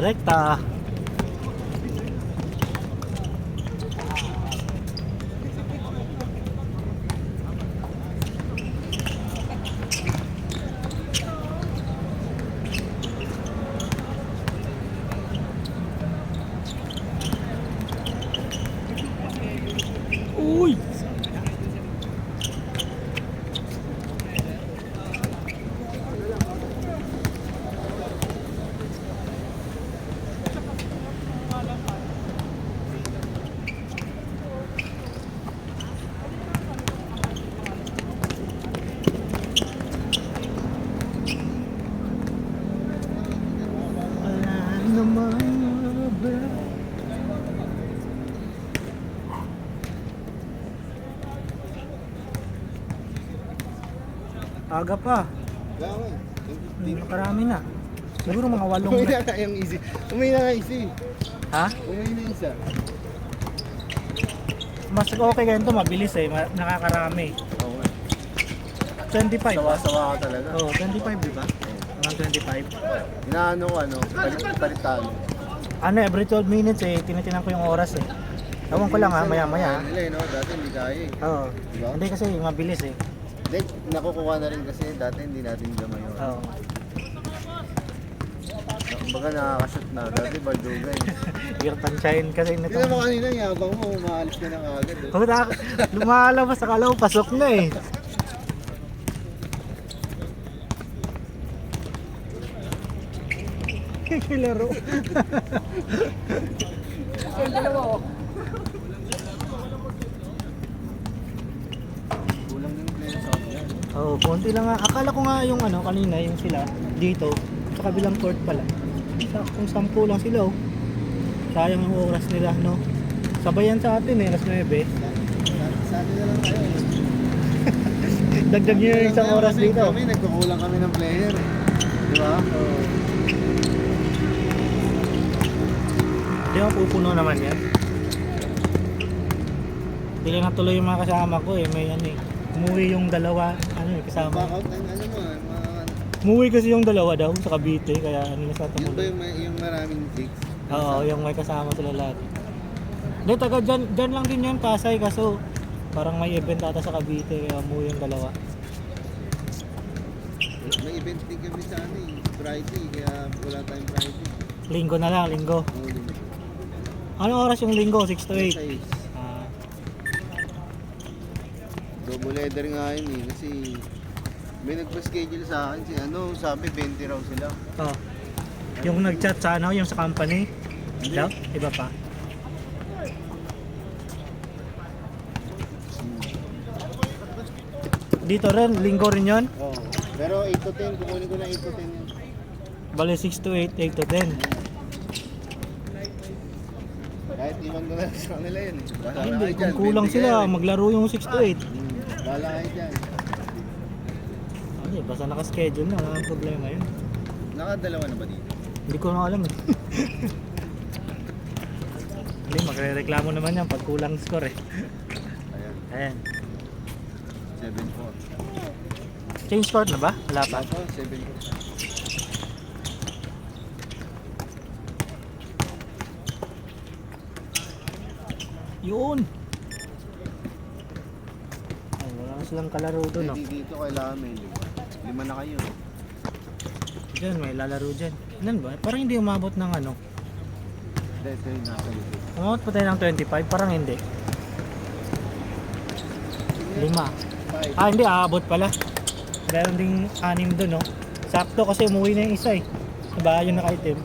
Rekta. Uy! Wala naman ba? Aga pa. Nakarami na. Siguro mga 8 Umay na. na nga yung easy. Umay na nga easy. Ha? Umay na isa. Mas okay ganito, mabilis eh. Nakakarami. Oo nga. 25. Sawa-sawa ka talaga. Oh, 25 di ba? Mga 25. Inaano ko palit-palitan. Ano, every 12 minutes eh, tinitinan ko yung oras eh. Ewan ko lang ha, maya-maya. Nila no, dati hindi kaya eh. Oo. Diba? Hindi kasi mabilis eh. Hindi, nakukuha na rin kasi dati hindi natin gamay yun. Oo. Kumbaga nakakashoot na. Dati bardugan. Yung tansyahin kasi nito. Tingnan mo kanina, yabang mo, umaalis ka na agad. Eh. Kung lumalabas, akala ko pasok na eh. Laro. Kulang yung player sa yan. Oo, konti lang nga. Akala ko nga yung ano, kanina, yung sila, dito, sa kabilang court pala. Kung 10 lang sila oh. Sayang yung oras nila, no? Sabayan sa atin eh, alas 9. Sa atin na lang tayo. Dagdag nyo yung isang oras Kasi dito. Kami, nagkukulang kami ng player. Di ba? Hindi mo pupuno naman yan. Hindi lang natuloy yung mga kasama ko eh. May ano eh. Umuwi yung dalawa, ano eh, kasama. Back out ng ano mo, mga... Umuwi kasi yung dalawa daw sa Cavite, kaya ano na sa Yun ba tumuloy. yung maraming gigs? Oo, yung may kasama sila lahat. Hindi, taga dyan lang din yun, Pasay, kaso parang may event ata sa Cavite, kaya umuwi yung dalawa. May event din kami sa ano eh, Friday, kaya wala tayong Friday. Linggo na lang, linggo. Oo, din. Anong oras yung linggo? 6 to 8? Size. Ah, Double header nga yun eh, kasi may nagpa-schedule sa akin si ano, sabi 20 raw sila. oh. Yung nag-chat sa ano, yung sa company? Daw? Iba pa? Dito rin, linggo rin yun? Oo. Pero 8 to 10, kukunin ko na 8 to 10 yun. Bale 6 to 8, 8 to 10. Kahit iwan ko na sa kanila yun eh. Bahala Ay, kayo hindi, dyan, kung kulang 20 sila, kayo eh. maglaro yung 6 to 8. Bahala kayo dyan. Ay, basta naka-schedule na, wala nang problema yun. Nakadalawa na ba dito? Hindi ko na alam eh. Hindi, magre-reklamo naman yan pag kulang score eh. Ayan, Ayan. 7-4. Change score na ba? Wala pa. Ako, 7-4. Yun! Ay, wala na silang kalaro doon, no? Dito kailangan may 5. 5 na kayo. Diyan, may lalaro dyan. Ilan ba? Parang hindi umabot ng ano. Hindi, ito yung nasa likod. Umabot pa tayo ng 25? Parang hindi. 5. 5. Ah, hindi. Aabot pala. Meron ding 6 doon, no? Sakto kasi umuwi na yung isa eh. Diba? Yung naka-item.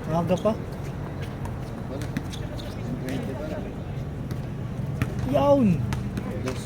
Umaga pa. Wala. 20 pa lang. Yawn! Dos.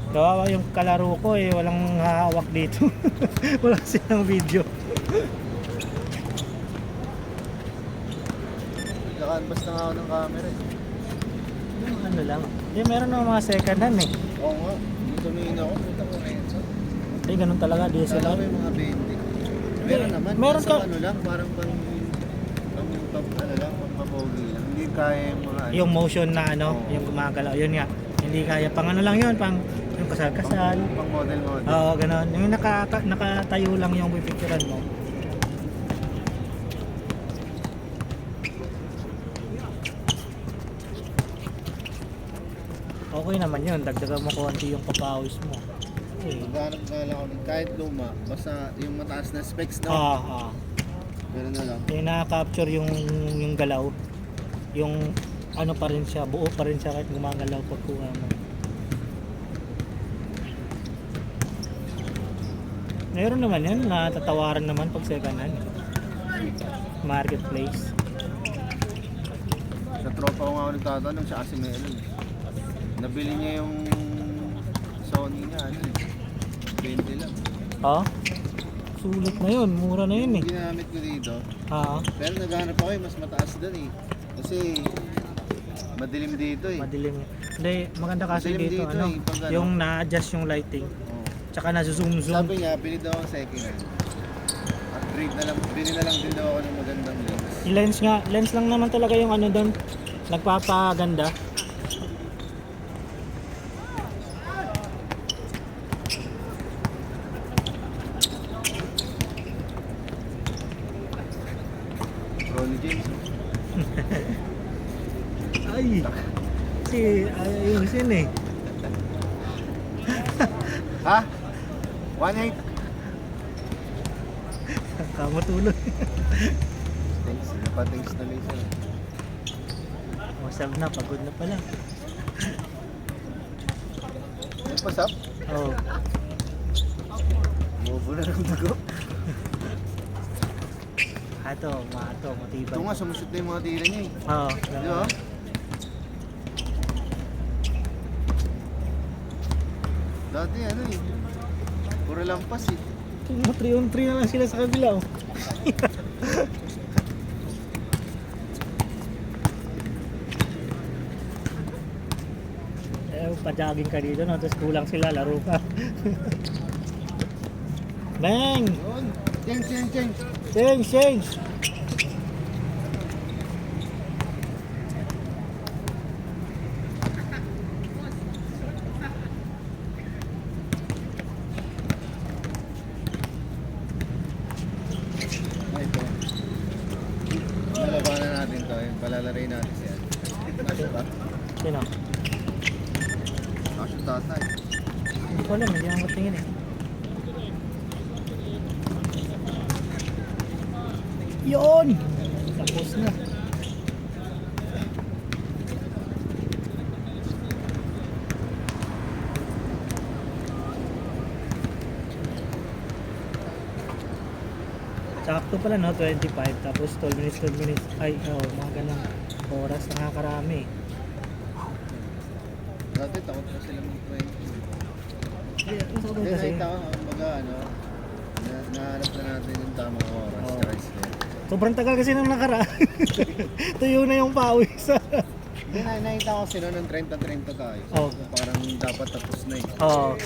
Kawawa yung kalaro ko eh. Walang hahawak dito. Wala silang video. Naka-unbus na nga ako ng camera eh. Yung ano lang. Eh, meron ng mga second hand eh. Oo nga. Tumingin ako. Puta ko rin. Eh, ganun talaga. Kala DSLR. ko yung mga 20. Meron naman. Meron Nasa ka- ano lang. Parang pang ano lang. Pang papogi lang. Hindi kaya yung mga ano. Yung motion na ano, Oo. yung gumagalaw. Yun nga. Hindi kaya, pang ano lang yun, pang yung kasal-kasal. Pang model. Oo, ganon. Yung nakatayo lang yung pipicturan mo. Okay naman yun, dagdagan mo konti yung papawis mo. Okay. Maghanap nga lang ako ng kahit luma, basta yung mataas na specs na. Pero na lang. Yung na-capture yung galaw. Yung ano pa rin siya, buo pa rin siya kahit gumagalaw pagkuha mo. Meron naman yan, natatawaran naman pag second hand. Marketplace. Sa tropa ko nga ako nagtatanong, siya kasi meron. Nabili niya yung Sony niya, 20 lang. Oh? Sulit na yun, mura na yun eh. Yung ginamit ko dito, pero naghanap ako mas mataas doon eh. Kasi madilim dito eh. Madilim. Hindi, maganda kasi Madilim dito, dito ano, eh, pag ano. yung na-adjust yung lighting. Oo. Tsaka na-zoom. Sabi niya, pili daw ako second hand. Upgrade na lang, bili na lang din daw ako ng magandang lens. Yung lens lang naman talaga yung ano doon, nagpapaganda. Ronnie James. Ay! Kasi ayusin eh. Ha? 1.8? Kamatulog. Thanks. Napatings na lang siya. Masab na, pagod na pala. Nagpasap? Oo. Bobo na ng dugo. Mato, matibay. Ito nga, sumusot na yung mga tira niya eh. Oo. Di ba? Dati ano eh. Puro lampas eh. 3-on-3 na lang sila sa kabila oh. Pa-jogging ka dito no, tapos kulang sila, laro ka. Bang! Yun. Change. Change! Ay, ito. Nalabanan natin to. Palalaray natin siya. Kasya ba? Sino? Kasya tatay. Hindi ko alam, hindi ako matingin eh. Yun! Tapos na. Sakto pala no, 25 tapos 12 minutes. Ay, mga ganang oras, nakakarami. Dati takot pa sila mag-20. Gusto ko Hindi, kasi. nakita ko, kumbaga ano, nahanap na natin yung tamang oras. Oo. Tsaka step. Sobrang tagal kasi nang nakaraan. Tuyo na yung pawis. Hindi, nakita ko sila ng 30-30 tayo. Oo. Parang dapat tapos na eh. Oo.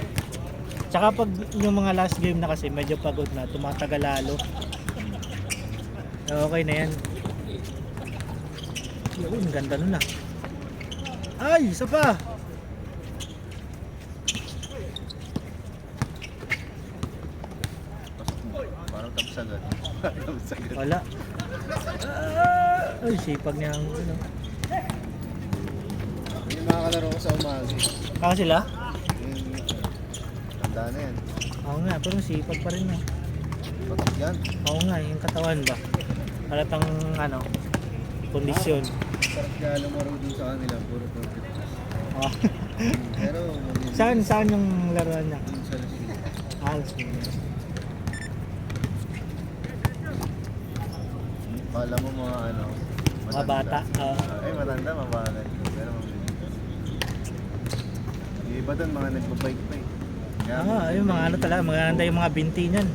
Tsaka pag yung mga last game na kasi medyo pagod na, tumatagal lalo. Okay na yan. Yun, ganda nun ah. Ay, isa pa! Pasok mo. Parang tapos agad. Tapos agad. Wala. Ay, sipag niya ang ano. Yung mga kalaro ko sa umaga. Kaka sila? Yung tanda na yan. Oo nga, pero sipag pa rin na. Patok yan. Oo nga, yung katawan ba? Halatang ano, kondisyon. Sarap kaya lumaro din sa kanila. Puro profit. Oh. Pero Saan yung laruan niya? Dun sa Lasino. Alas Kala mo mga ano. mga bata. Ay matanda, mabagal. Pero mabilis. Yung iba doon, mga nagbabike pa eh. Yung mga ano talaga, maganda yung mga binti niyan.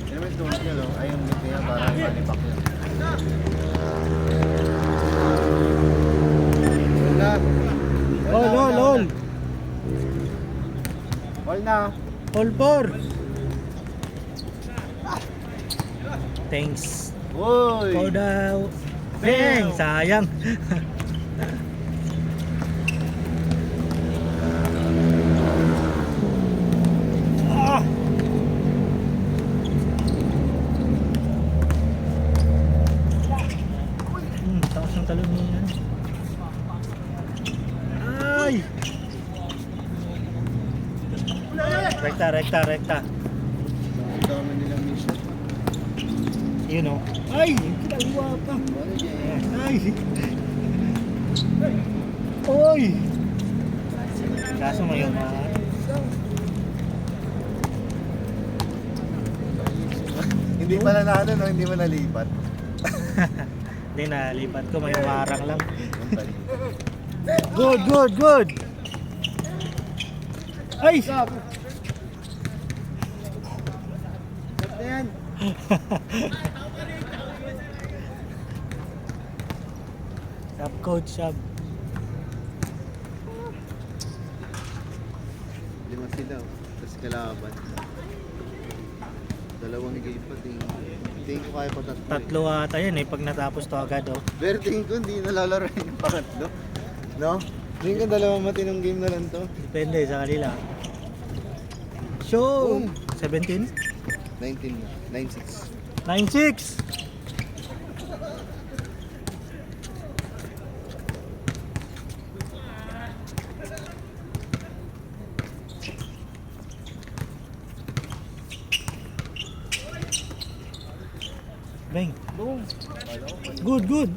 Yun naman yung tools niya, no? Ay, yung binti niya, parang malipak niya. Wala. Lol. All na. All four. Thanks. Uy! Ikaw daw. Bang! Sayang. ng talon ni ano. Ay! Rekta, rekta, rekta. Ang dami nilang mission. Yun o. Ay! Kinaliwa pa. Ano yan? Ay! Oy! Kaso ngayon Hindi pala na ano, no? Hindi mo nalipat. hindi na, lipat ko. May umarang lang. Antay. Good, good, good! Ay! Sabi. Sabi yan. Sub coach, sub. Lima sila. Tapos kalaban. Dalawang game pa. Tingin ko kaya pa tatlo. Tatlo ata yan eh, pag natapos to agad oh. Pero tingin ko hindi nalalaro yung pangatlo. No? Tingin ko dalawang matinong game na lang to. Depende sa kanila. Show! Boom. 17? 19 na. 9-6. 9-6! Bang! Boom! Good, good!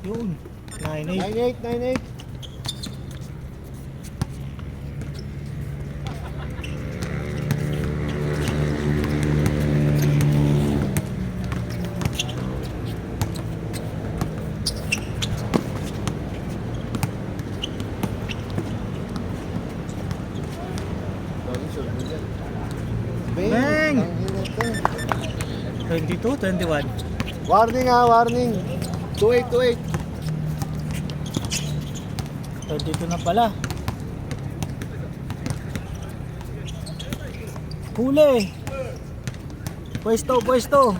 Yun! 9-8. 9-8, 9-8. Bang! Tangina to. 22, 21. Warning ha, warning. 28, 22 na pala. Huli! Pwesto, pwesto!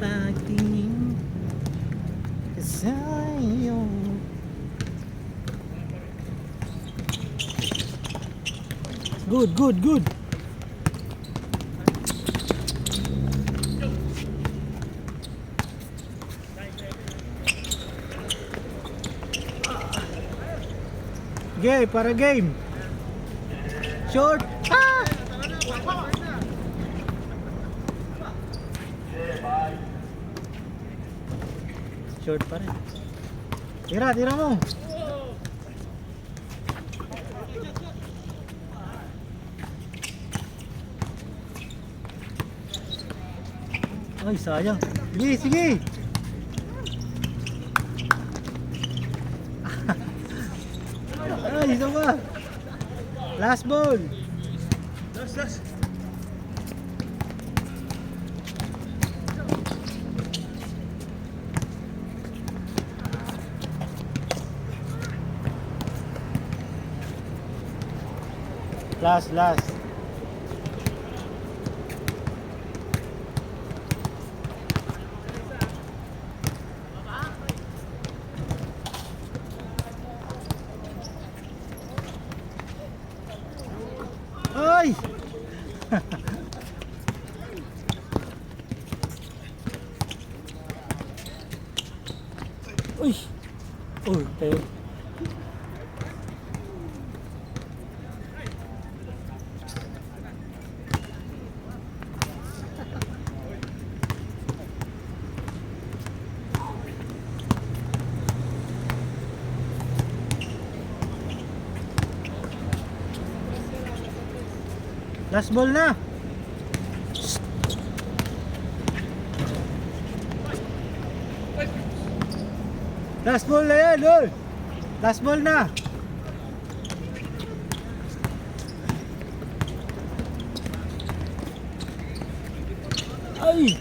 Pagtingin ka sa'yo. Good, good, good. Okay, para game. Short. Ah! Short pa rin. Tira, tira mo. Ay, sayang. Sige, sige. Ay, isa pa. Last ball. Last. Last. Ay! Uy! Uy, tayo. Last ball na. Last ball na yan, oy. Last ball na. Ay.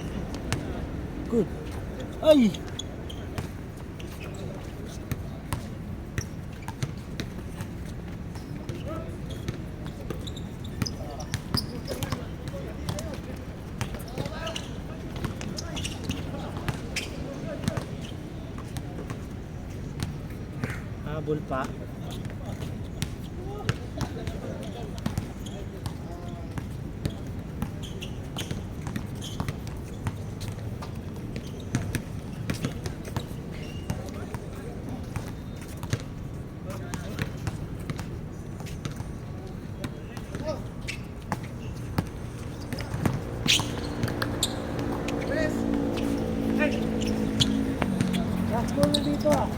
Good. Ay. habol pa. Last ball na dito ah.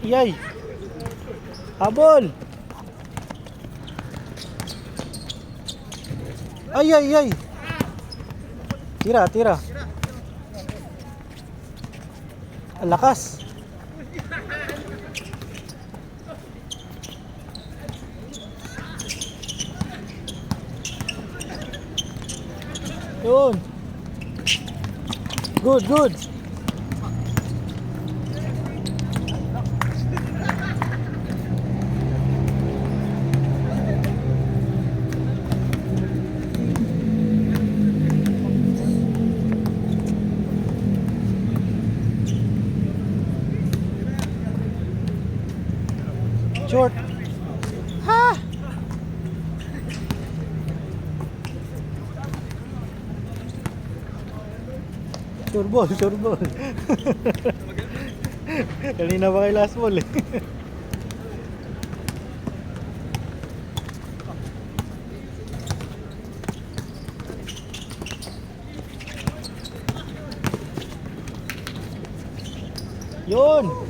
Yay! Habol! Ay, ay, ay! Tira, tira. Ang lakas. Yun. Good, good. Short. Ha! Sure ball, sure ball. Kanina pa kay last ball eh. Yun!